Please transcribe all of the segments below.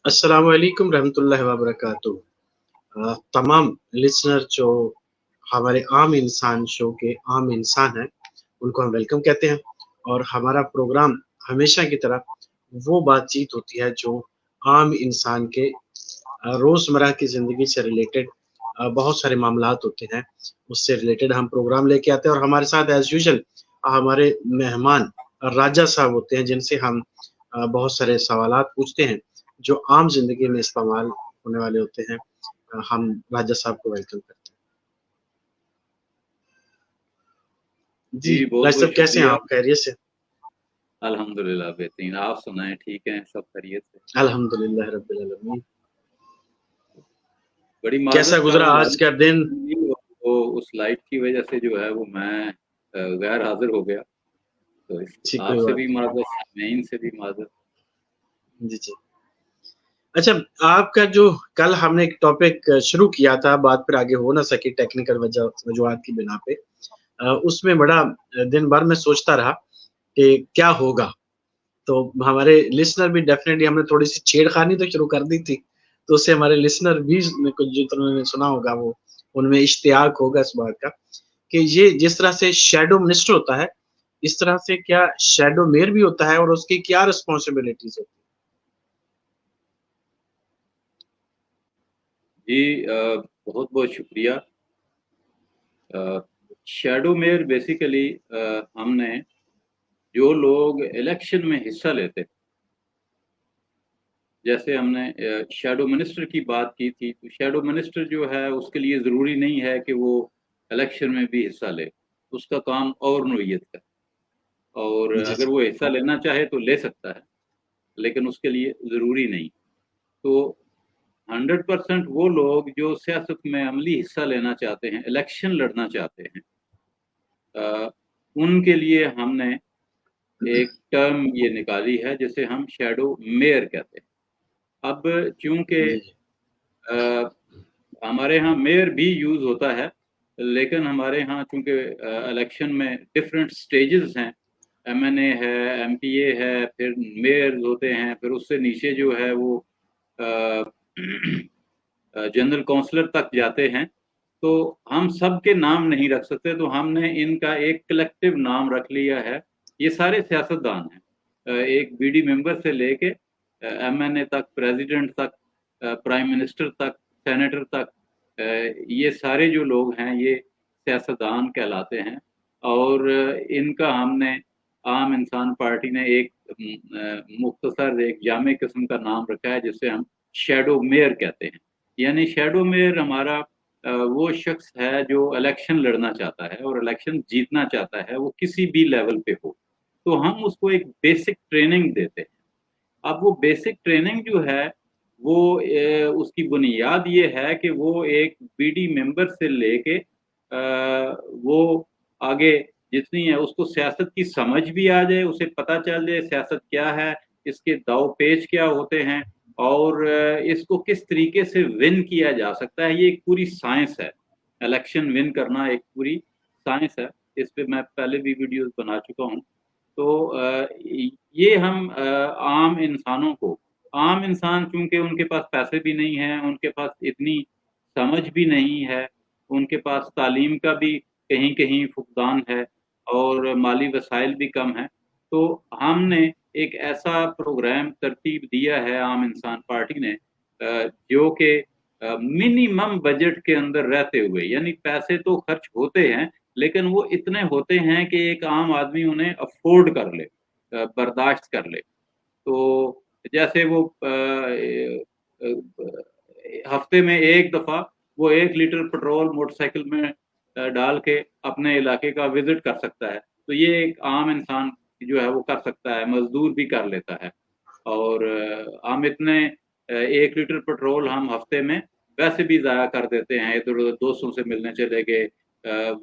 अस्सलाम वालेकुम रहमतुल्लाहि व बरकातुहू। तमाम लिसनर जो हमारे आम इंसान शो के आम इंसान हैं, उनको हम वेलकम कहते हैं और हमारा प्रोग्राम हमेशा की तरह वो बातचीत होती है जो आम इंसान के रोज़मर्रा की ज़िंदगी से रिलेटेड बहुत सारे मामलात होते हैं, उससे रिलेटेड हम प्रोग्राम लेके आते हैं और हमारे साथ एज़ यूजुअल हमारे मेहमान राजा साहब होते हैं जिनसे हम बहुत सारे सवालात पूछते हैं, जो आम ज़िंदगी में इस्तेमाल होने वाले होते हैं। हम राजा साहब को वेलकम करते हैं। जी, जी, बहुत राजा बहुत साहब कैसे हैं शुक्रिया। आप? खैरियत से? अल्हम्दुलिल्लाह बेहतरीन। आप सुनाएं, ठीक हैं? सब खैरियत से? अल्हम्दुलिल्लाह रब्बिल आलमीन। बड़ी कैसा माज़रत गुज़रा ख़्वाह आज का दिन? वो उस लाइट की वजह से जो है वो मैं गैर हाज़िर हो गया। तो इस जी, कोई आपसे बात भी नहीं। माज़रत, सामईन से भी माज़रत। जी, जी। अच्छा, आपका जो कल हमने एक टॉपिक शुरू किया था, बात फिर आगे हो ना सकी टेक्निकल वजूहात की बिना पे। उसमें बड़ा दिन भर मैं सोचता रहा कि क्या होगा? तो हमारे लिसनर भी डेफ़िनेटली हमने थोड़ी-सी छेड़खानी तो शुरू कर दी थी, तो उससे हमारे लिसनर भी कुछ जिन्होंने सुना होगा वो उनमें इश्तियाक होगा इस बात का कि ये जिस तरह से शैडो मिनिस्टर होता है, इस तरह से क्या शैडो मेयर भी होता है और उसकी क्या रिस्पॉन्सिबिलिटीज़ होती हैं? जी बहुत-बहुत शुक्रिया। अ, शैडो मेयर बेसिकली हमने जो लोग इलेक्शन में हिस्सा लेते हैं, जैसे हमने शैडो मिनिस्टर की बात की थी, तो शैडो मिनिस्टर जो है उसके लिए ज़रूरी नहीं है कि वो इलेक्शन में भी हिस्सा ले, उसका काम और नौइयत का है। और जी, अगर जी। वो हिस्सा लेना चाहे तो ले सकता है, लेकिन उसके लिए ज़रूरी नहीं। तो 100% वो लोग जो सियासत में अमली हिस्सा लेना चाहते हैं, इलेक्शन लड़ना चाहते हैं, अ, उनके लिए हमने एक टर्म ये निकाली है जिसे हम शैडो मेयर कहते हैं। अब चूँकि जी, जी। अ, हमारे यहाँ मेयर भी यूज़ होता है, लेकिन हमारे यहाँ चूँकि इलेक्शन में डिफरेंट स्टेजेस हैं, एमएनए है, एमपीए है, फिर मेयर्स होते हैं, फिर उससे नीचे जो है वो अ, जनरल काउंसलर तक जाते हैं। तो हम सबके नाम नहीं रख सकते, तो हमने इनका एक कलेक्टिव नाम रख लिया है। ये सारे सियासतदान हैं। एक बीडी मेंबर से लेके एमएनए तक, प्रेसिडेंट तक, प्राइम मिनिस्टर तक, सेनेटर तक, ये सारे जो लोग हैं ये सियासतदान कहलाते हैं। और इनका हमने आम इंसान पार्टी ने एक मुख्तसर एक जामे किस्म का नाम रखा है जिसे हम शैडो मेयर कहते हैं। यानी शैडो मेयर हमारा वो शख्स है जो इलेक्शन लड़ना चाहता है और इलेक्शन जीतना चाहता है, वो किसी भी लेवल पे हो। तो हम उसको एक बेसिक ट्रेनिंग देते हैं। अब वो बेसिक ट्रेनिंग जो है वो उसकी बुनियाद ये है कि वो एक बीडी मेंबर से लेके वो आगे जितनी है उसको सियासत की समझ भी आ जाए, उसे पता चल जाए सियासत क्या है, इसके दाव-पेच क्या होते हैं और इसको किस तरीके से विन किया जा सकता है। ये एक पूरी साइंस है। इलेक्शन विन करना एक पूरी साइंस है। इस पे मैं पहले भी वीडियोज़ बना चुका हूँ। तो ये हम आम इंसानों को, आम इंसान चूँकि उनके पास पैसे भी नहीं हैं, उनके पास इतनी समझ भी नहीं है, उनके पास तालीम का भी कहीं-कहीं फुक़दान है और माली वसाइल भी कम हैं। तो हमने एक ऐसा प्रोग्राम तरतीब दिया है आम इंसान पार्टी ने, जो कि मिनिमम बजट के अंदर रहते हुए, यानी पैसे तो खर्च होते हैं, लेकिन वो इतने होते हैं कि एक आम आदमी उन्हें अफ़ोर्ड कर ले, बर्दाश्त कर ले। तो जैसे वो हफ़्ते में 1 दफ़ा वो 1 लीटर पेट्रोल मोटरसाइकिल में डाल के अपने इलाके का विज़िट कर सकता है। तो ये एक आम इंसान जो है वो कर सकता है, मज़दूर भी कर लेता है। और हम इतने 1 लीटर पेट्रोल हम हफ़्ते में वैसे भी ज़ाया कर देते हैं, इधर-उधर दोस्तों से मिलने चले गए,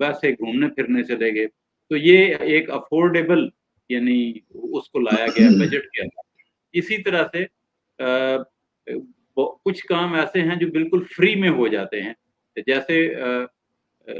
वैसे घूमने-फिरने चले गए। तो ये एक अफ़ोर्डेबल यानी उसको लाया गया है बजट के अंदर। इसी तरह से कुछ काम ऐसे हैं जो बिल्कुल फ्री में हो जाते हैं। जैसे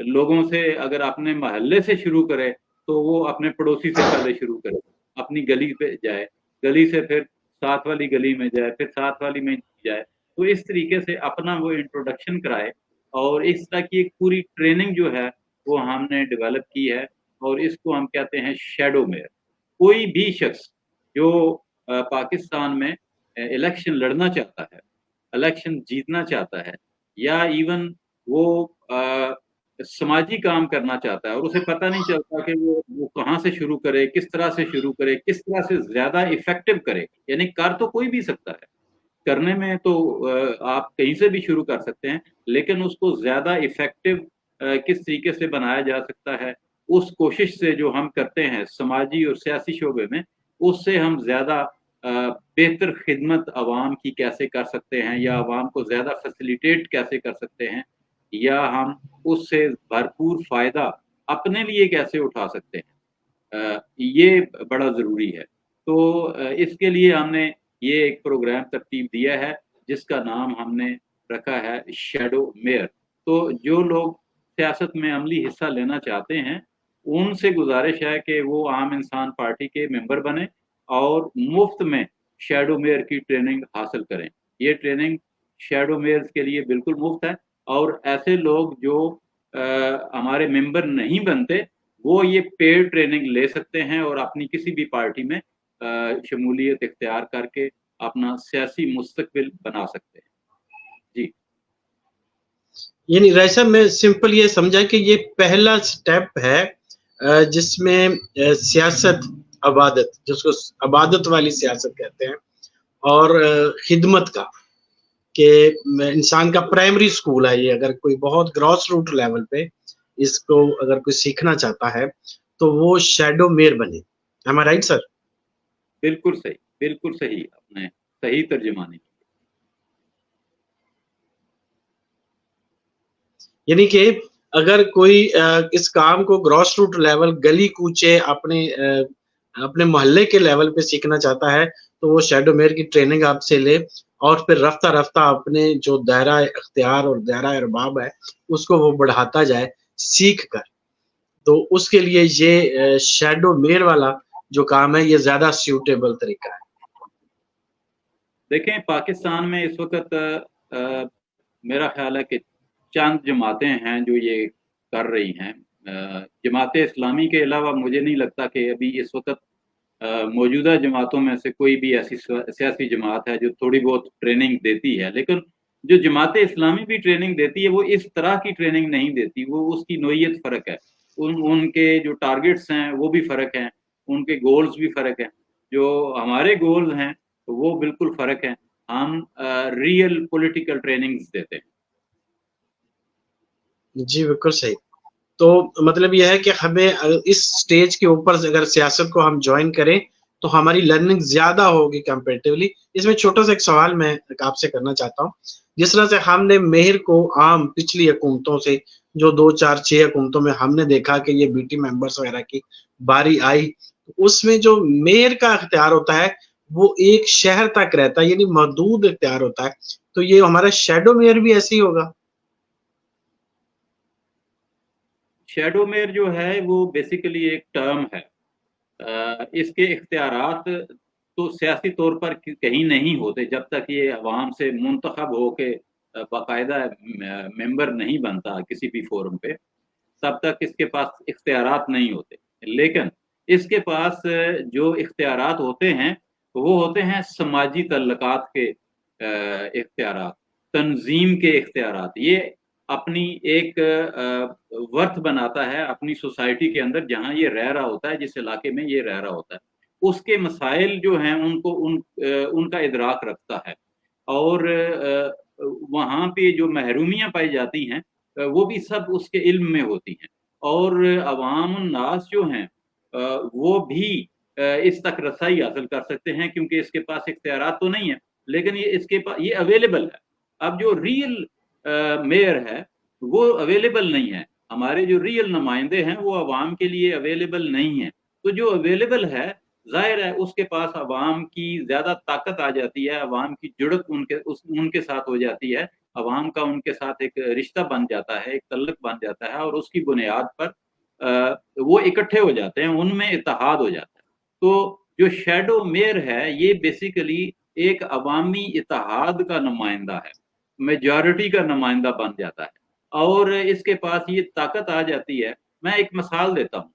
लोगों से अगर अपने मोहल्ले से शुरू करें, तो वो अपने पड़ोसी से पहले शुरू करे, अपनी गली पे जाए, गली से फिर साथ वाली गली में जाए, फिर साथ वाली में जाए। तो इस तरीके से अपना वो इंट्रोडक्शन कराए और इस तरह की एक पूरी ट्रेनिंग जो है वो हमने डेवलप की है और इसको हम कहते हैं शैडो मेयर। कोई भी शख्स जो पाकिस्तान में इलेक्शन लड़ना चाहता है, इलेक्शन जीतना चाहता है या इवन वो समाजी काम करना चाहता है और उसे पता नहीं चलता कि वो कहाँ से शुरू करे, किस तरह से शुरू करे, किस तरह से ज़्यादा इफ़ेक्टिव करे। यानी कर तो कोई भी सकता है, करने में तो आप कहीं से भी शुरू कर सकते हैं, लेकिन उसको ज़्यादा इफ़ेक्टिव किस तरीके से बनाया जा सकता है, उस कोशिश से जो हम करते हैं समाजी और सियासी शोबे में, उससे हम ज़्यादा बेहतर खिदमत अवाम की कैसे कर सकते हैं या अवाम को ज़्यादा फैसिलिटेट कैसे कर सकते हैं या हम उससे भरपूर फ़ायदा अपने लिए कैसे उठा सकते हैं। ये बड़ा ज़रूरी है। तो इसके लिए हमने ये एक प्रोग्राम तरतीब दिया है जिसका नाम हमने रखा है शैडो मेयर। तो जो लोग सियासत में अमली हिस्सा लेना चाहते हैं, उनसे गुज़ारिश है कि वो आम इंसान पार्टी के मेंबर बनें और मुफ़्त में शैडो मेयर की ट्रेनिंग हासिल करें। ये ट्रेनिंग शैडो मेयर्स के लिए बिल्कुल मुफ़्त है और ऐसे लोग जो हमारे मेंबर नहीं बनते, वो ये पेड ट्रेनिंग ले सकते हैं और अपनी किसी भी पार्टी में शमूलियत इख्तियार करके अपना सियासी मुस्तकबिल बना सकते हैं। जी। यानी रईसा मैं सिंपल ये समझा कि ये पहला स्टेप है जिसमें सियासत अबादत, जिसको अबादत वाली सियासत कहते हैं, और खिदमत का, कि इंसान का प्राइमरी स्कूल है ये। अगर कोई बहुत ग्रॉस रूट लेवल पे इसको अगर कोई सीखना चाहता है तो वो शैडो मेयर बने। am I right sir? बिल्कुल सही, आपने सही तर्जुमानी की। यानी कि अगर कोई इस काम को ग्रॉस रूट लेवल, गली कूचे, अपने मोहल्ले के लेवल पे सीखना चाहता है तो वो शैडो मेयर की ट्रेनिंग आपसे ले और फिर रफ्ता रफ्ता अपने जो दायरा इख्तियार और दायरा अरबाब है उसको वो बढ़ाता जाए सीख कर। तो उसके लिए ये शैडो मेयर वाला जो काम है ये ज्यादा सूटेबल तरीका है। देखें, पाकिस्तान में इस वक्त मेरा ख्याल है कि चंद जमातें हैं जो ये कर रही हैं। जमात इस्लामी के अलावा मुझे नहीं लगता कि अभी इस वक्त मौजूदा जमातों में से कोई भी ऐसी सियासी जमात है जो थोड़ी बहुत ट्रेनिंग देती है। लेकिन जो जमात इस्लामी भी ट्रेनिंग देती है वो इस तरह की ट्रेनिंग नहीं देती, वो उसकी नोयत फ़र्क है। उनके जो टारगेट्स हैं वो भी फ़र्क हैं, उनके गोल्स भी फ़र्क हैं। जो हमारे गोल्स हैं वो बिल्कुल फ़र्क हैं। हम रियल पॉलिटिकल ट्रेनिंग्स देते हैं। जी बिल्कुल सही। तो मतलब यह है कि हमें इस स्टेज के ऊपर अगर सियासत को हम ज्वाइन करें तो हमारी लर्निंग ज्यादा होगी कंपैरेटिवली। इसमें छोटा सा एक सवाल मैं आपसे करना चाहता हूँ। जिस तरह से हमने मेयर को आम पिछली हुकूमतों से, जो 2 4 6 हुकूमतों में हमने देखा कि ये बीटी मेंबर्स वगैरह की बारी आई, उसमें जो मेयर का इख्तियार होता है वो एक शहर तक रहता है, यानी महदूद इख्तियार होता है। तो ये हमारा शैडो मेयर भी ऐसे ही होगा? शैडो मेयर जो है वो बेसिकली एक टर्म है। इसके इख्तियारात तो सियासी तौर पर कहीं नहीं होते जब तक ये अवाम से मुंतखब होके बाकायदा मेंबर नहीं बनता किसी भी फोरम पे, तब तक इसके पास इख्तियारात नहीं होते। लेकिन इसके पास जो इख्तियारात होते हैं वो होते हैं समाजी तल्लुकात के इख्तियारात, तंजीम के इख्तियारात। ये अपनी एक वर्थ बनाता है अपनी सोसाइटी के अंदर जहाँ ये रह रहा होता है, जिस इलाके में ये रह रहा होता है। उसके मसाइल जो हैं उनको उनका इदराक रखता है और वहाँ पे जो महरूमियाँ पाई जाती हैं वो भी सब उसके इल्म में होती हैं और अवाम नास जो हैं वो भी इस तक रसाई हासिल कर सकते हैं क्योंकि इसके पास इख्तियारात तो नहीं है, लेकिन ये अवेलेबल है। अब जो रियल मेयर है वो अवेलेबल नहीं है। हमारे जो रियल नुमाइंदे हैं वो अवाम के लिए अवेलेबल नहीं है। तो जो अवेलेबल है ज़ाहिर है उसके पास अवाम की ज़्यादा ताकत आ जाती है, अवाम की जुड़त उनके साथ हो जाती है, अवाम का उनके साथ एक रिश्ता बन जाता है, एक तल्लुक बन जाता है और उसकी बुनियाद पर वो इकट्ठे हो जाते हैं, उनमें इत्तेहाद हो जाता है। तो जो शैडो मेयर है ये बेसिकली एक अवामी इत्तेहाद का नुमाइंदा है, मेजॉरिटी का नुमाइंदा बन जाता है और इसके पास ये ताकत आ जाती है। मैं एक मिसाल देता हूँ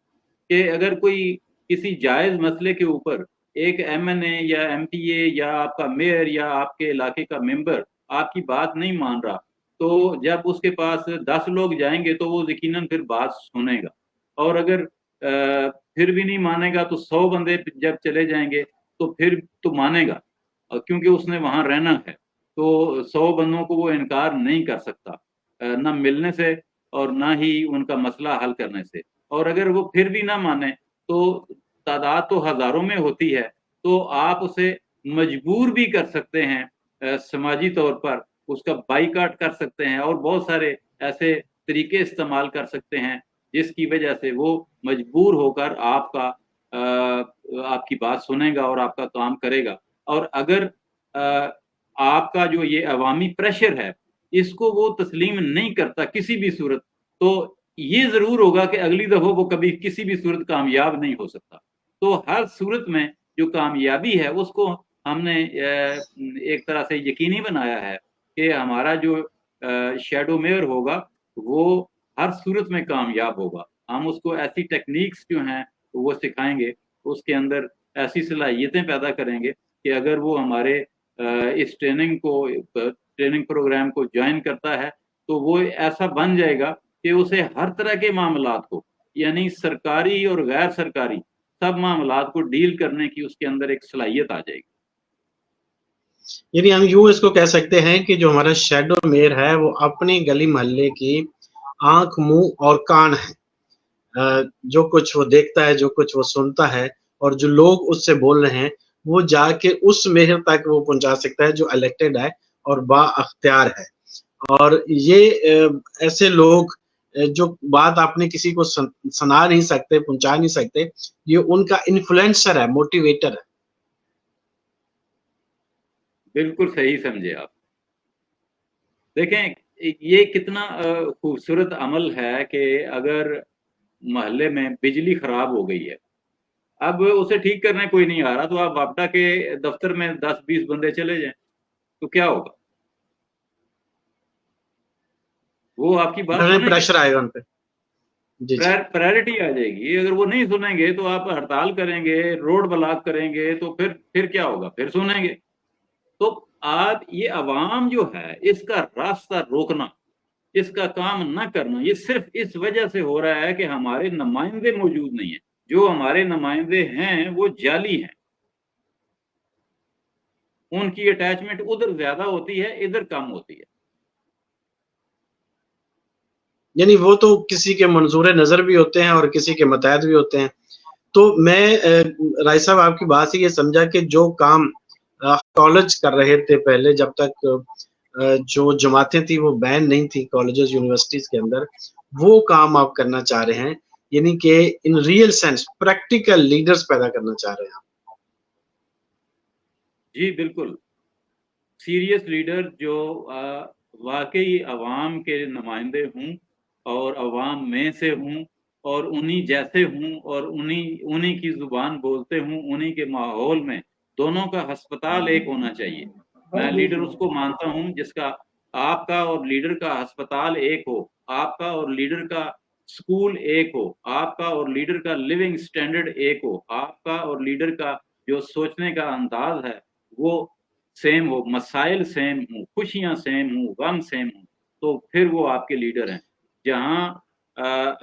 कि अगर कोई किसी जायज़ मसले के ऊपर एक एमएनए या एमपीए या आपका मेयर या आपके इलाके का मेंबर आपकी बात नहीं मान रहा, तो जब उसके पास 10 लोग जाएँगे तो वो यकीनन फिर बात सुनेगा और अगर फिर भी नहीं मानेगा तो 100 बंदे जब चले जाएँगे तो फिर तो मानेगा क्योंकि उसने वहाँ रहना है। तो 100 बंदों को वो इनकार नहीं कर सकता ना मिलने से और ना ही उनका मसला हल करने से। और अगर वो फिर भी ना माने तो तादाद तो हज़ारों में होती है, तो आप उसे मजबूर भी कर सकते हैं समाजी तौर पर उसका बाइकआउट कर सकते हैं और बहुत सारे ऐसे तरीके इस्तेमाल कर सकते हैं, जिसकी वजह से वो मजबूर होकर आपकी बात सुनेगा और आपका काम करेगा। और अगर आपका जो ये अवामी प्रेशर है, इसको वो तस्लीम नहीं करता किसी भी सूरत, तो ये ज़रूर होगा कि अगली दफ़ा वो कभी किसी भी सूरत कामयाब नहीं हो सकता। तो हर सूरत में जो कामयाबी है उसको हमने एक तरह से यकीनी बनाया है कि हमारा जो शैडो मेयर होगा, वो हर सूरत में कामयाब होगा। हम उसको ऐसी टेक्निक्स जो हैं वो सिखाएँगे, उसके अंदर ऐसी सलाहियतें पैदा करेंगे कि अगर वो हमारे इस ट्रेनिंग प्रोग्राम को जॉइन करता है, तो वो ऐसा बन जाएगा कि उसे हर तरह के मामलात को यानी सरकारी और गैर सरकारी सब मामलात को डील करने की उसके अंदर एक सलाहियत आ जाएगी। यानी हम यूँ इसको कह सकते हैं कि जो हमारा शैडो मेयर है वो अपनी गली मोहल्ले की आँख, मुँह और कान है। जो कुछ वो देखता है, जो कुछ वो सुनता है और जो लोग उससे बोल रहे हैं, वो जाके उस मेयर तक वो पहुँचा सकता है जो इलेक्टेड है और बाअख्तियार है। और ये ऐसे लोग जो बात आपने किसी को सुना नहीं सकते, पहुँचा नहीं सकते, ये उनका इन्फ्लुएंसर है, मोटिवेटर है। बिल्कुल सही समझे आप। देखें, ये कितना खूबसूरत अमल है कि अगर मोहल्ले में बिजली खराब हो गई है, अब उसे ठीक करने कोई नहीं आ रहा, तो आप वापडा के दफ्तर में 10-20 बंदे चले जाएँ, तो क्या होगा? वो आपकी बात सुनेंगे। प्रेशर आएगा उन पे। जी, जी। प्रायोरिटी आ जाएगी। अगर वो नहीं सुनेंगे तो आप हड़ताल करेंगे, रोड ब्लॉक करेंगे, तो फिर क्या होगा? फिर सुनेंगे। तो आज ये अवाम जो है, इसका रास्ता रोकना, इसका काम ना करना, ये सिर्फ इस वजह से हो रहा है कि हमारे नुमाइंदे मौजूद नहीं है। जो हमारे नुमाइंदे हैं, वो जाली हैं। उनकी अटैचमेंट उधर ज़्यादा होती है, इधर कम होती है। यानी वो तो किसी के मंजूर नज़र भी होते हैं और किसी के मतहत भी होते हैं। तो मैं राय साहब आपकी बात से ये समझा कि जो काम कॉलेज कर रहे थे पहले, जब तक जो जमातें थी वो बैन नहीं थी कॉलेजेस यूनिवर्सिटीज के अंदर, वो काम आप करना चाह रहे हैं, यानी कि in real sense practical leaders पैदा करना चाह रहे हैं आप। जी, बिल्कुल। सीरियस लीडर जो वाकई अवाम के नुमाइंदे हों और अवाम में से हों और उन्हीं जैसे हों और उन्हीं उन्हीं की ज़ुबान बोलते हों, उन्हीं के माहौल में दोनों का अस्पताल एक होना चाहिए। मैं लीडर उसको मानता हूँ जिसका आपका और लीडर का अस्पताल एक हो, आपका और लीडर का स्कूल एक हो, आपका और लीडर का लिविंग स्टैंडर्ड एक हो, आपका और लीडर का जो सोचने का अंदाज़ है, वो सेम हो, मसाइल सेम हों, खुशियाँ सेम हों, गम सेम हों, तो फिर वो आपके लीडर हैं। जहाँ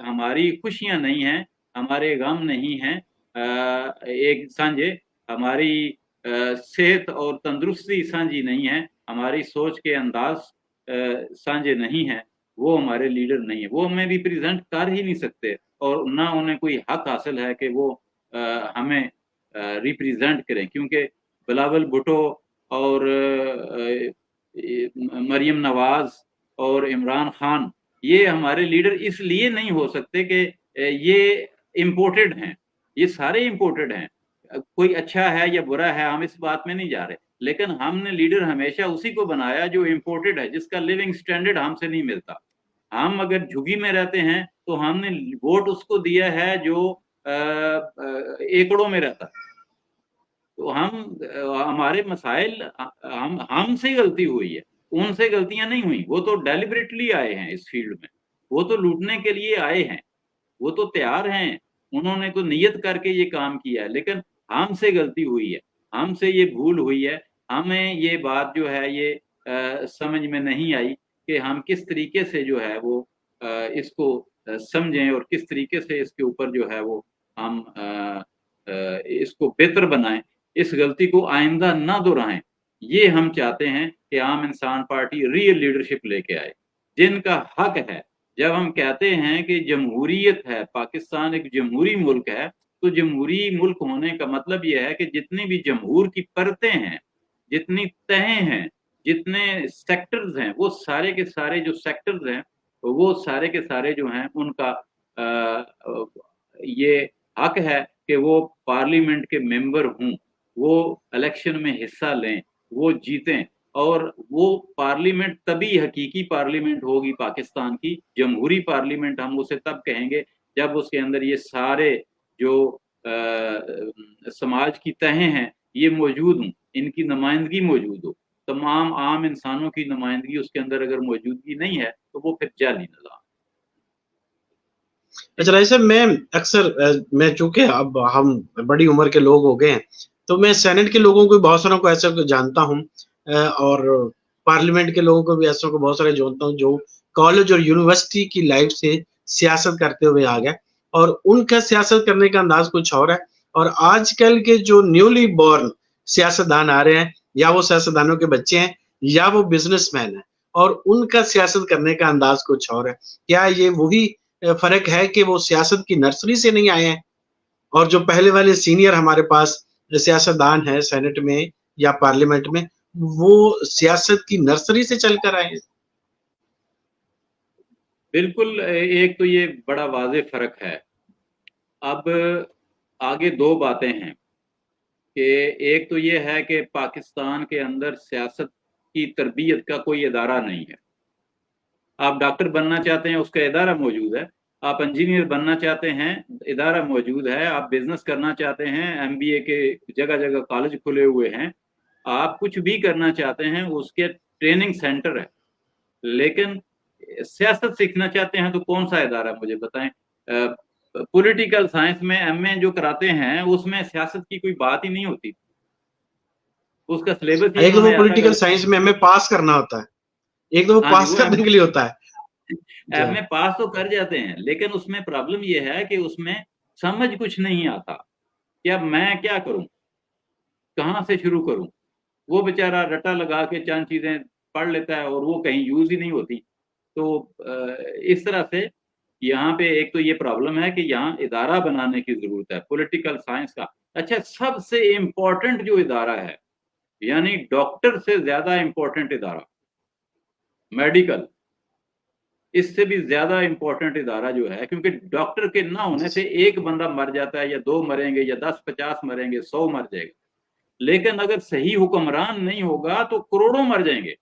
हमारी खुशियाँ नहीं हैं, हमारे गम नहीं हैं, एक साँझे हमारी सेहत और तंदुरुस्ती साँझी नहीं है, हमारी सोच के अंदाज़ साँझे नहीं हैं, वो हमारे लीडर नहीं है। वो हमें रिप्रेज़ेंट कर ही नहीं सकते और ना उन्हें कोई हक हासिल है कि वो हमें रिप्रेज़ेंट करें क्योंकि बिलावल भुट्टो और मरियम नवाज़ और इमरान खान, ये हमारे लीडर इसलिए नहीं हो सकते कि ये इम्पोर्टेड हैं, ये सारे इम्पोर्टेड हैं। कोई अच्छा है या बुरा है, हम इस बात में नहीं जा रहे। लेकिन हमने लीडर हमेशा उसी को बनाया जो इम्पोर्टेड है, जिसका लिविंग स्टैंडर्ड हमसे नहीं मिलता। हम अगर झुग्गी में रहते हैं, तो हमने वोट उसको दिया है जो एकड़ों में रहता है। تو हमारे मसाइल हमसे गलती हुई है, उनसे गलतियां नहीं हुई। वो तो डेलिबरेटली आए हैं इस फील्ड में, वो तो लूटने के लिए आए हैं, वो तो तैयार हैं, उन्होंने तो नियत करके ये काम किया है। लेकिन हमसे गलती हुई है, हमसे ये भूल हुई है, हमें ये बात जो है ये समझ में नहीं आई कि हम किस तरीके से जो है वो इसको समझें और किस तरीके से इसके ऊपर जो है वो हम इसको बेहतर बनाएं, इस गलती को आइंदा ना दोहराएं। ये हम चाहते हैं कि आम इंसान पार्टी रियल लीडरशिप लेके आए, जिनका हक है। जब हम कहते हैं कि जमहूरियत है, पाकिस्तान एक जमहूरी मुल्क है, तो जमहूरी मुल्क होने का मतलब यह है कि जितनी भी जमहूर की परतें हैं, जितनी तहें हैं, जितने सेक्टर्स हैं, वो सारे के सारे जो सेक्टर्स हैं, वो सारे के सारे जो हैं उनका ये हक है कि वो पार्लियामेंट के मेंबर हों, वो इलेक्शन में हिस्सा लें, वो जीतें। और वो पार्लियामेंट तभी हकीकी पार्लियामेंट होगी पाकिस्तान की, जमहूरी पार्लियामेंट हम उसे तब कहेंगे जब उसके अंदर ये सारे जो समाज की तहें हैं ये मौजूद हों, इनकी नुमाइंदगी मौजूद हो। तमाम आम इंसानों की नुमाइंदगी उसके अंदर अगर मौजूदगी नहीं है तो वो फिर जाली निज़ाम। अच्छा ऐसे मैं अक्सर मैं चूंकि अब हम बड़ी उम्र के लोग हो गए हैं, तो मैं सेनेट के लोगों को बहुत सारों को ऐसा जानता हूँ, और पार्लियामेंट के लोगों को भी ऐसा को बहुत सारे जानता हूँ जो कॉलेज और यूनिवर्सिटी की लाइफ से सियासत करते हुए आ गए, और उनका सियासत करने का अंदाज कुछ और है। और आजकल के जो न्यूली बॉर्न सियासतदान आ रहे हैं, या वो सियासतदानों के बच्चे हैं या वो बिजनेसमैन है, और उनका सियासत करने का अंदाज कुछ और है। क्या ये वही फर्क है कि वो सियासत की नर्सरी से नहीं आए हैं, और जो पहले वाले सीनियर हमारे पास सियासतदान है सेनेट में या पार्लियामेंट में, वो सियासत की नर्सरी से चलकर आए हैं? बिल्कुल, एक तो ये बड़ा वाज़ेह फ़र्क है। अब आगे दो बातें हैं कि एक तो ये है कि पाकिस्तान के अंदर सियासत की तरबियत का कोई इदारा नहीं है। आप डॉक्टर बनना चाहते हैं, उसका इदारा मौजूद है। आप इंजीनियर बनना चाहते हैं, इदारा मौजूद है। आप बिजनेस करना चाहते हैं, MBA के जगह जगह कॉलेज खुले हुए हैं। आप कुछ भी करना चाहते हैं, उसके ट्रेनिंग सेंटर है। लेकिन सियासत सीखना चाहते हैं तो कौन सा इदारा, मुझे बताएं। पॉलिटिकल साइंस में MA जो कराते हैं उसमें सियासत की कोई बात ही नहीं होती, उसका सिलेबस ही एक तो वो उन्होंने पॉलिटिकल साइंस में हमें पास करना होता है, एक तो वो हाँ जी, पास वो करने के लिए होता है। MA पास तो कर जाते हैं, लेकिन उसमें प्रॉब्लम ये है कि उसमें समझ कुछ नहीं आता कि अब मैं क्या करूं, कहाँ से शुरू करूं। वो बेचारा रटा लगा के चंद चीजें पढ़ लेता है और वो कहीं यूज ही नहीं होती। तो इस तरह से यहाँ पे एक तो ये प्रॉब्लम है कि यहाँ इदारा बनाने की जरूरत है पॉलिटिकल साइंस का। अच्छा, सबसे इम्पोर्टेंट जो इदारा है, यानी डॉक्टर से ज्यादा इम्पोर्टेंट इदारा मेडिकल, इससे भी ज्यादा इंपॉर्टेंट इदारा जो है, क्योंकि डॉक्टर के ना होने से एक बंदा मर जाता है, या 2 मरेंगे, या 10-50 मरेंगे, 100 मर जाएगा। लेकिन अगर सही हुक्मरान नहीं होगा तो करोड़ों मर जाएंगे,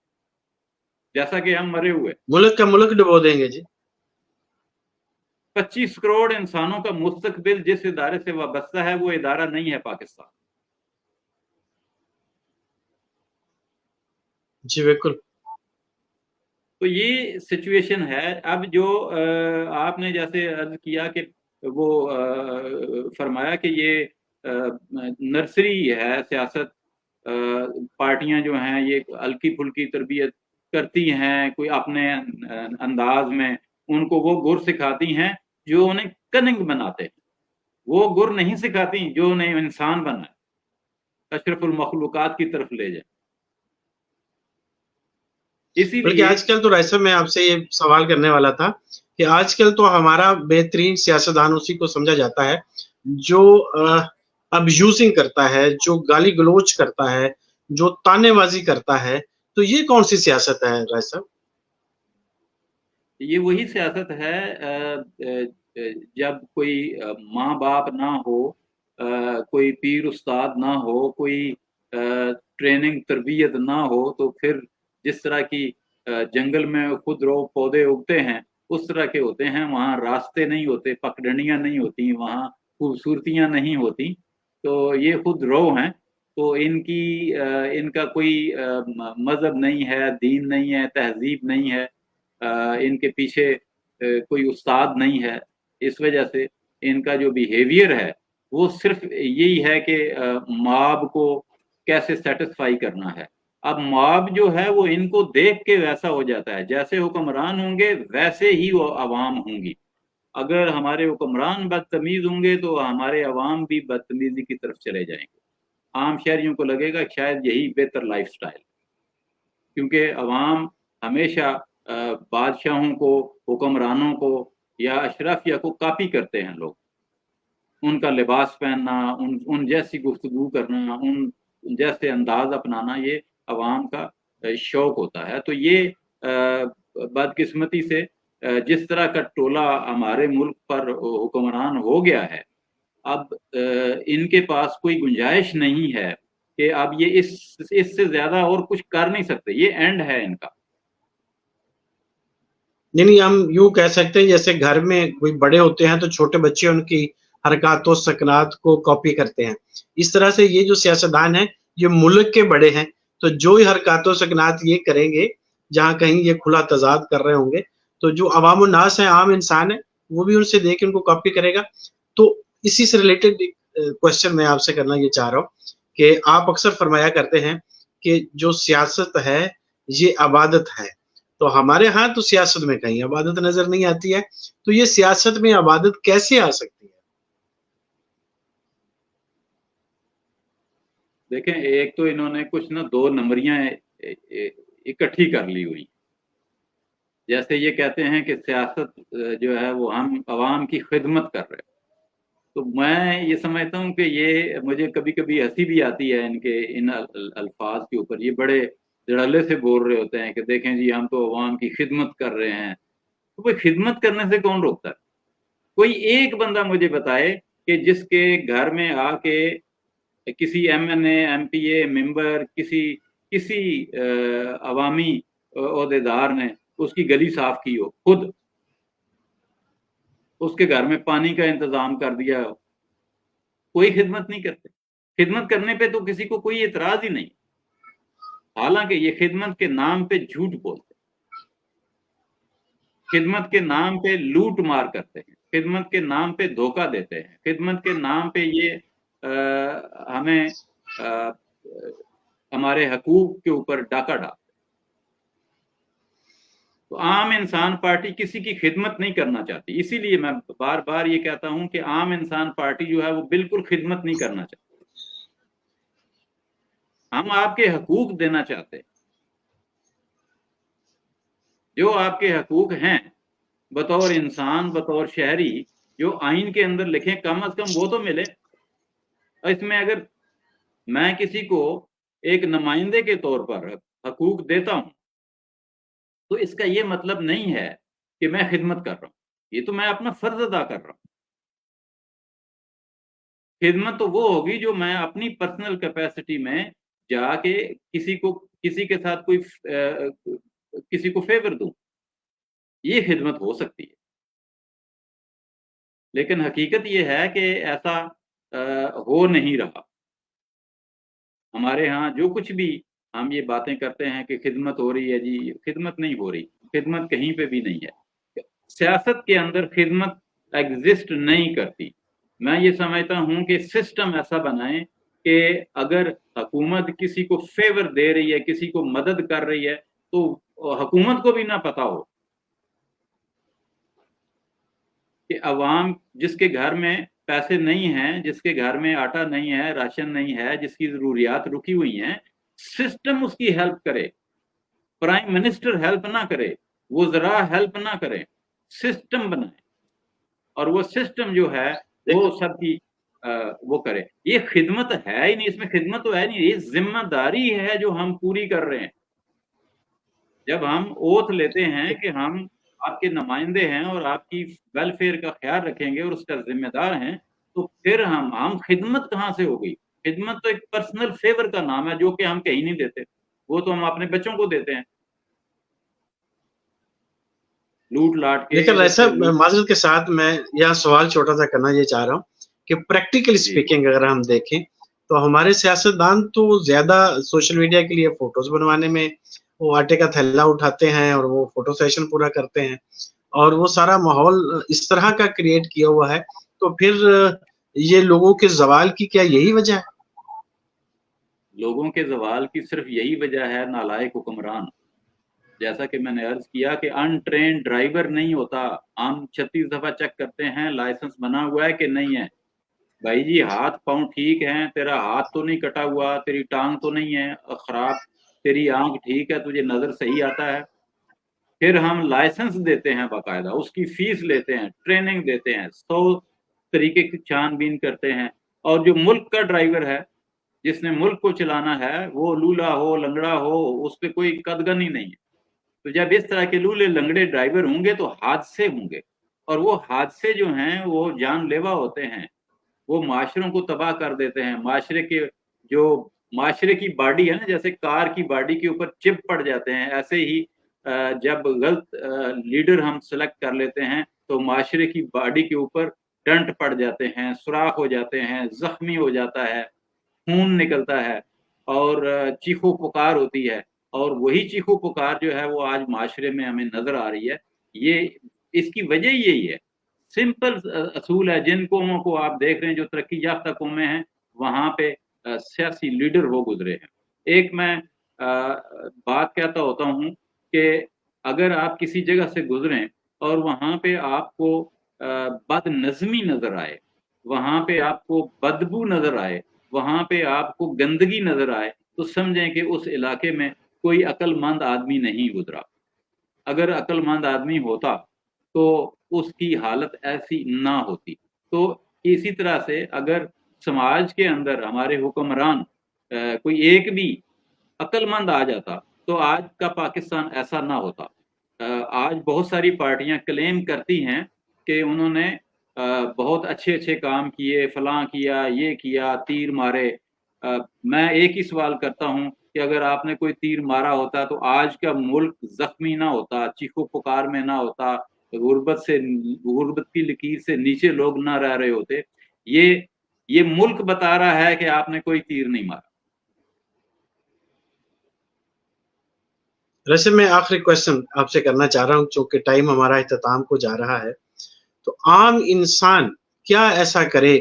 जैसा कि हम मरे हुए। मुल्क का मुल्क डुबो देंगे जी। 25 करोड़ इंसानों का मुस्तकबिल जिस इदारे से वाबस्ता है, वो इदारा नहीं है पाकिस्तान। जी बिल्कुल। तो ये सिचुएशन है। अब जो आपने जैसे अर्ज किया कि वो फरमाया कि ये नर्सरी है सियासत, पार्टियां जो हैं ये हल्की फुल्की तरबियत करती हैं कोई अपने अंदाज में, उनको वो गुर सिखाती हैं जो उन्हें कनिंग बनाते हैं, वो गुर नहीं सिखाती जो उन्हें इंसान बनाए, अशरफुल मखलूकात की तरफ ले जाए। बल्कि इसीलिए आजकल तो राइसा मैं आपसे ये सवाल करने वाला था कि आजकल तो हमारा बेहतरीन सियासतदान उसी को समझा जाता है जो अब्यूजिंग करता है, जो गाली गलोच करता है, जो तानेबाजी करता है। तो ये कौन सी सियासत है राइसा? ये वही सियासत है जब कोई माँ बाप ना हो, कोई पीर उस्ताद ना हो, कोई ट्रेनिंग तरबियत ना हो, तो फिर जिस तरह की जंगल में खुद रो पौधे उगते हैं उस तरह के होते हैं। वहाँ रास्ते नहीं होते, पगडंडियाँ नहीं होती, वहाँ खूबसूरतियाँ नहीं होती, तो ये खुद रो हैं। تو इनका कोई मजहब नहीं है, दीन नहीं है, तहजीब नहीं है, इनके पीछे कोई उस्ताद नहीं है, इस वजह से इनका जो बिहेवियर है वो सिर्फ यही है कि मॉब को कैसे सेटिस्फाई करना है। अब मॉब जो है वो इनको देख के वैसा हो जाता है, जैसे हुक्मरान होंगे वैसे ही वो अवाम होंगी। अगर हमारे हुक्मरान बदतमीज होंगे तो हमारे अवाम भी बदतमीजी की तरफ चले जाएंगे। आम शहरियों को लगेगा शायद यही बेहतर लाइफस्टाइल, क्योंकि अवाम हमेशा बादशाहों को, हुक्मरानों को या अशराफिया को कॉपी करते हैं लोग। उनका लिबास पहनना, उन जैसी गुफ्तगू करना, उन जैसे अंदाज अपनाना, ये अवाम का शौक होता है। तो ये बदकिस्मती से जिस तरह का टोला हमारे मुल्क पर हुक्मरान हो गया है, अब इनके पास कोई गुंजाइश नहीं है कि अब ये इससे ज्यादा और कुछ कर नहीं सकते, ये एंड है इनका। नहीं, हम यूं कह सकते हैं जैसे घर में कोई बड़े होते हैं तो छोटे बच्चे उनकी हरकतों सकनात को कॉपी करते हैं, इस तरह से ये जो सियासतदान है ये मुल्क के बड़े हैं, तो जो ही हरकतों सकनात ये करेंगे जहां कहीं ये खुला तजाद कर रहे होंगे, तो जो अवाम नास है, आम इंसान है, वो भी उनसे देख के उनको कॉपी करेगा। तो इसी से रिलेटेड क्वेश्चन मैं आपसे करना ये चाह रहा हूँ कि आप अक्सर फरमाया करते हैं कि जो सियासत है ये इबादत है, तो हमारे यहाँ तो सियासत में कहीं इबादत नजर नहीं आती है, तो ये सियासत में इबादत कैसे आ सकती है? देखें, एक तो इन्होंने कुछ ना दो नंबरियां इकट्ठी कर ली हुई। जैसे ये कहते हैं कि सियासत जो है वो हम अवाम की खिदमत कर रहे हैं, तो मैं ये समझता हूँ कि ये, मुझे कभी कभी हंसी भी आती है इनके इन अल्फाज के ऊपर। ये बड़े धड़ल्ले से बोल रहे होते हैं कि देखें जी हम तो अवाम की खिदमत कर रहे हैं। तो कोई खिदमत करने से कौन रोकता है? कोई एक बंदा मुझे बताए कि जिसके घर में आके किसी MNA, MPA मेंबर, किसी अवामी ओहदेदार ने उसकी गली साफ की हो, खुद उसके घर में पानी का इंतजाम कर दिया हो, कोई खिदमत नहीं करते। खिदमत करने पे तो किसी को कोई एतराज ही नहीं, हालांकि ये खिदमत के नाम पे झूठ बोलते हैं, खिदमत के नाम पे लूट मार करते हैं, खिदमत के नाम पे धोखा देते हैं, खिदमत के नाम पे ये हमें हमारे हकूक के ऊपर डाका डालते। तो आम इंसान पार्टी किसी की खिदमत नहीं करना चाहती, इसीलिए मैं बार बार ये कहता हूं कि आम इंसान पार्टी जो है वो बिल्कुल खिदमत नहीं करना चाहती। हम आपके हकूक देना चाहते हैं, जो आपके हकूक हैं बतौर इंसान, बतौर शहरी, जो आइन के अंदर लिखे, कम अज कम वो तो मिले। इसमें अगर मैं किसी को एक नुमाइंदे के तौर पर हकूक देता हूं तो इसका ये मतलब नहीं है कि मैं खिदमत कर रहा हूं, ये तो मैं अपना फर्ज अदा कर रहा हूं। खिदमत तो वो होगी जो मैं अपनी पर्सनल कैपेसिटी में जाके किसी के साथ कोई किसी को फेवर दूं, ये खिदमत हो सकती है। लेकिन हकीकत ये है कि ऐसा हो नहीं रहा। हमारे यहाँ जो कुछ भी हम ये बातें करते हैं कि खिदमत हो रही है, जी खिदमत नहीं हो रही, खिदमत कहीं पे भी नहीं है। सियासत के अंदर खिदमत एग्जिस्ट नहीं करती। मैं ये समझता हूँ कि सिस्टम ऐसा बनाएं कि अगर हुकूमत किसी को फेवर दे रही है, किसी को मदद कर रही है, तो हुकूमत को भी ना पता हो कि अवाम जिसके घर में पैसे नहीं हैं, जिसके घर में आटा नहीं है, राशन नहीं है, जिसकी जरूरियात रुकी हुई हैं, सिस्टम उसकी हेल्प करे। प्राइम मिनिस्टर हेल्प ना करे, वज़रा हेल्प ना करे, सिस्टम बनाए, और वो सिस्टम जो है वो सबकी वो करे। ये खिदमत है ही नहीं, इसमें खिदमत तो है नहीं, ये जिम्मेदारी है जो हम पूरी कर रहे हैं। जब हम ओथ लेते हैं कि हम आपके नुमाइंदे हैं और आपकी वेलफेयर का ख्याल रखेंगे और उसका जिम्मेदार हैं, तो फिर हम खिदमत कहाँ से हो गई? खिदमत तो एक पर्सनल फेवर का नाम है जो कि हम कहीं नहीं देते, वो तो हम अपने बच्चों को देते हैं लूट लाट के। लेकिन ऐसा माजरत के साथ मैं यह सवाल छोटा सा करना ये चाह रहा हूँ कि प्रैक्टिकल स्पीकिंग अगर हम देखें تو ہمارے سیاستدان تو زیادہ سوشل میڈیا کے لیے فوٹوز بنوانے میں وہ آٹے کا تھیلا اٹھاتے ہیں اور وہ فوٹو سیشن پورا کرتے ہیں، اور وہ سارا ماحول اس طرح کا کریٹ کیا ہوا ہے، تو پھر یہ لوگوں کے زوال کی کیا یہی وجہ ہے؟ لوگوں کے زوال کی صرف یہی وجہ ہے نالائق حکمران. جیسا کہ میں نے عرض کیا کہ ان ٹرین ڈرائیور نہیں ہوتا. ہم 36 دفعہ چیک کرتے ہیں لائسنس بنا ہوا ہے کہ نہیں ہے. بھائی جی ہاتھ پاؤں ٹھیک ہیں، تیرا ہاتھ تو نہیں کٹا ہوا، تیری ٹانگ تو نہیں ہے خراب، تیری آنکھ ٹھیک ہے، تجھے نظر صحیح آتا ہے. پھر ہم لائسنس دیتے ہیں باقاعدہ، اس کی فیس لیتے ہیں، ٹریننگ دیتے ہیں، 100 طریقے کی چھان بین کرتے ہیں. اور جو ملک کا ڈرائیور ہے، جس نے ملک کو چلانا ہے، وہ لولا ہو لنگڑا ہو، اس پہ کوئی قدغن ہی نہیں ہے. تو جب اس طرح کے لولے لنگڑے ڈرائیور ہوں گے تو حادثے ہوں گے، اور وہ حادثے جو ہیں وہ جان لیوا ہوتے ہیں، وہ معاشروں کو تباہ کر دیتے ہیں. معاشرے کی باڈی ہے نا، جیسے کار کی باڈی کے اوپر چپ پڑ جاتے ہیں، ایسے ہی جب غلط لیڈر ہم سلیکٹ کر لیتے ہیں تو معاشرے کی باڈی کے اوپر ڈنٹ پڑ جاتے ہیں، سوراخ ہو جاتے ہیں، زخمی ہو جاتا ہے، خون نکلتا ہے، اور چیخو پکار ہوتی ہے. اور وہی چیخو پکار جو ہے وہ آج معاشرے میں ہمیں نظر آ رہی ہے. یہ اس کی وجہ یہی ہے. سمپل اصول ہے. جن قوموں کو آپ دیکھ رہے ہیں جو ترقی یافتہ قومیں ہیں، وہاں پہ سیاسی لیڈر ہو گزرے ہیں. ایک میں بات کہتا ہوتا ہوں کہ اگر آپ کسی جگہ سے گزریں اور وہاں پہ آپ کو بد نظمی نظر آئے، وہاں پہ آپ کو بدبو نظر آئے، وہاں پہ آپ کو گندگی نظر آئے، تو سمجھیں کہ اس علاقے میں کوئی عقل مند آدمی نہیں گزرا. اگر عقل مند آدمی ہوتا تو اس کی حالت ایسی نہ ہوتی. تو اسی طرح سے اگر سماج کے اندر ہمارے حکمران کوئی ایک بھی عقل مند آ جاتا تو آج کا پاکستان ایسا نہ ہوتا. آج بہت ساری پارٹیاں کلیم کرتی ہیں کہ انہوں نے بہت اچھے اچھے کام کیے، فلاں کیا، یہ کیا، تیر مارے. میں ایک ہی سوال کرتا ہوں کہ اگر آپ نے کوئی تیر مارا ہوتا تو آج کا ملک زخمی نہ ہوتا، چیخو پکار میں نہ ہوتا، غربت کی لکیر سے نیچے لوگ نہ رہ رہے ہوتے. یہ ملک بتا رہا ہے کہ آپ نے کوئی تیر نہیں مارا. ویسے میں آخری کوشچن آپ سے کرنا چاہ رہا ہوں، چونکہ ٹائم ہمارا اختتام کو جا رہا ہے. تو عام انسان کیا ایسا کرے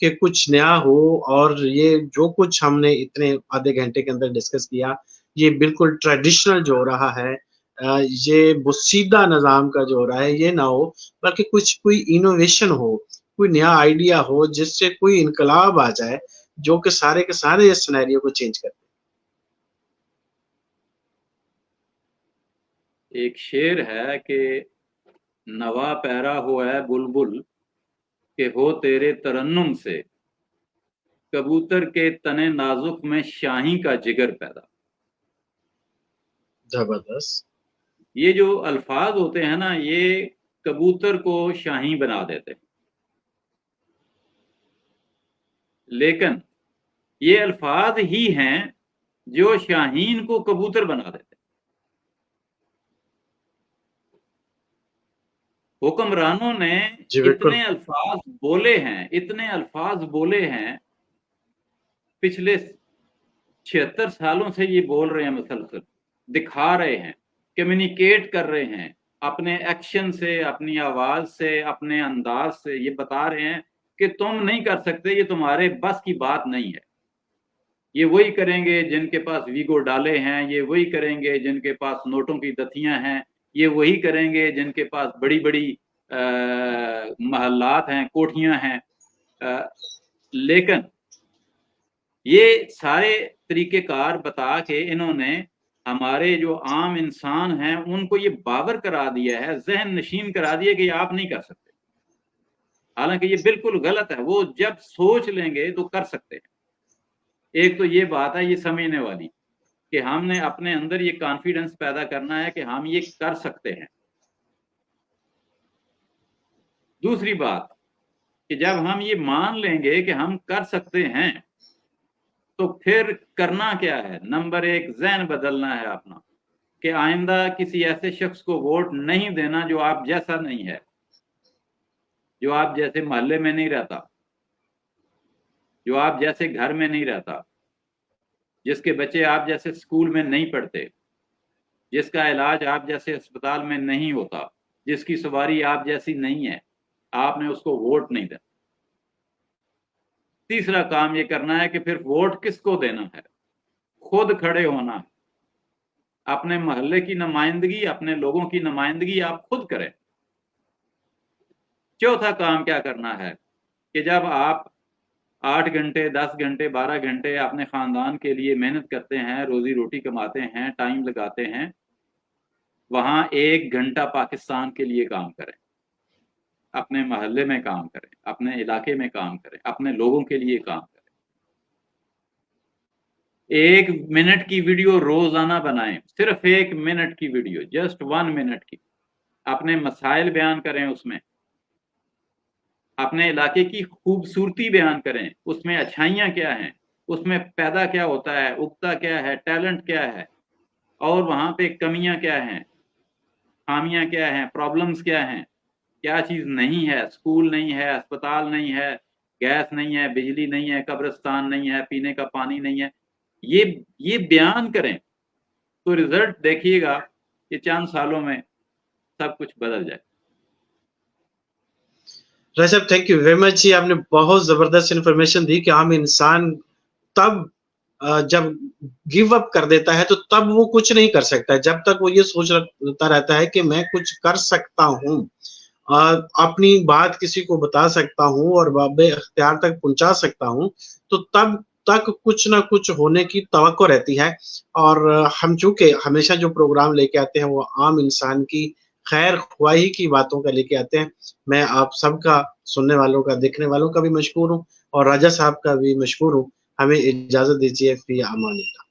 کہ کچھ نیا ہو، اور یہ جو کچھ ہم نے اتنے آدھے گھنٹے کے اندر ڈسکس کیا، یہ بالکل ٹریڈیشنل جو ہو رہا ہے، یہ بسیدہ نظام کا جو ہو رہا ہے، یہ نہ ہو، بلکہ کوئی انوویشن ہو، کوئی نیا آئیڈیا ہو جس سے کوئی انقلاب آ جائے جو کہ سارے کے سارے اس سینیریو کو چینج کرے. ایک شعر ہے کہ نوا پیرا ہو ہے بلبل کہ ہو تیرے ترنم سے، کبوتر کے تنے نازک میں شاہی کا جگر پیدا. زبردست. یہ جو الفاظ ہوتے ہیں نا، یہ کبوتر کو شاہی بنا دیتے ہیں، لیکن یہ الفاظ ہی ہیں جو شاہین کو کبوتر بنا دیتے ہیں. حکمرانوں نے جی بالکل. اتنے الفاظ بولے ہیں پچھلے 76 سالوں سے، یہ بول رہے ہیں، مسلسل دکھا رہے ہیں، کمیونیکیٹ کر رہے ہیں اپنے ایکشن سے، اپنی آواز سے، اپنے انداز سے. یہ بتا رہے ہیں کہ تم نہیں کر سکتے، یہ تمہارے بس کی بات نہیں ہے. یہ وہی کریں گے جن کے پاس ویگو ڈالے ہیں، یہ وہی کریں گے جن کے پاس نوٹوں کی دتیاں ہیں، یہ وہی کریں گے جن کے پاس بڑی بڑی محلات ہیں، کوٹھیاں ہیں. لیکن یہ سارے طریقہ کار بتا کے انہوں نے ہمارے جو عام انسان ہیں ان کو یہ باور کرا دیا ہے، ذہن نشین کرا دیا کہ یہ آپ نہیں کر سکتے. حالانکہ یہ بالکل غلط ہے. وہ جب سوچ لیں گے تو کر سکتے ہیں. ایک تو یہ بات ہے یہ سمجھنے والی کہ ہم نے اپنے اندر یہ کانفیڈنس پیدا کرنا ہے کہ ہم یہ کر سکتے ہیں. دوسری بات کہ جب ہم یہ مان لیں گے کہ ہم کر سکتے ہیں تو پھر کرنا کیا ہے؟ نمبر 1 ذہن بدلنا ہے اپنا، کہ آئندہ کسی ایسے شخص کو ووٹ نہیں دینا جو آپ جیسا نہیں ہے، جو آپ جیسے محلے میں نہیں رہتا. جو آپ جیسے گھر میں نہیں رہتا، جس کے بچے آپ جیسے اسکول میں نہیں پڑھتے، جس کا علاج آپ جیسے اسپتال میں نہیں ہوتا، جس کی سواری آپ جیسی نہیں ہے، آپ نے اس کو ووٹ نہیں دینا۔ تیسرا کام یہ کرنا ہے کہ پھر ووٹ کس کو دینا ہے، خود کھڑے ہونا ہے، اپنے محلے کی نمائندگی، اپنے لوگوں کی نمائندگی آپ خود کریں۔ چوتھا کام کیا کرنا ہے کہ جب آپ 8 گھنٹے 10 گھنٹے 12 گھنٹے اپنے خاندان کے لیے محنت کرتے ہیں، روزی روٹی کماتے ہیں، ٹائم لگاتے ہیں، وہاں 1 گھنٹہ پاکستان کے لیے کام کریں، اپنے محلے میں کام کریں، اپنے علاقے میں کام کریں، اپنے لوگوں کے لیے کام کریں۔ 1 منٹ کی ویڈیو روزانہ بنائیں، صرف 1 منٹ کی ویڈیو، جسٹ 1 منٹ کی، اپنے مسائل بیان کریں، اس میں اپنے علاقے کی خوبصورتی بیان کریں، اس میں اچھائیاں کیا ہیں، اس میں پیدا کیا ہوتا ہے، اگتا کیا ہے، ٹیلنٹ کیا ہے، اور وہاں پہ کمیاں کیا ہیں، خامیاں کیا ہیں، پرابلمز کیا ہیں، کیا چیز نہیں ہے، اسکول نہیں ہے، اسپتال نہیں ہے، گیس نہیں ہے، بجلی نہیں ہے، قبرستان نہیں ہے، پینے کا پانی نہیں ہے، یہ بیان کریں تو رزلٹ دیکھیے گا کہ چند سالوں میں سب کچھ بدل جائے۔ صاحب تھینک یو ویری مچ جی، آپ نے بہت زبردست انفارمیشن دی کہ عام انسان تب جب گیو اپ کر دیتا ہے تو تب وہ کچھ نہیں کر سکتا، جب تک وہ یہ سوچتا رہتا ہے کہ میں کچھ کر سکتا ہوں، اپنی بات کسی کو بتا سکتا ہوں اور باب اختیار تک پہنچا سکتا ہوں، تو تب تک کچھ نہ کچھ ہونے کی توقع رہتی ہے۔ اور ہم چونکہ ہمیشہ جو پروگرام لے کے آتے ہیں وہ عام انسان کی خیر خواہی کی باتوں کا لے کے آتے ہیں۔ میں آپ سب کا، سننے والوں کا، دیکھنے والوں کا بھی مشکور ہوں، اور راجہ صاحب کا بھی مشکور ہوں۔ ہمیں اجازت دیجیے، فی امان اللہ۔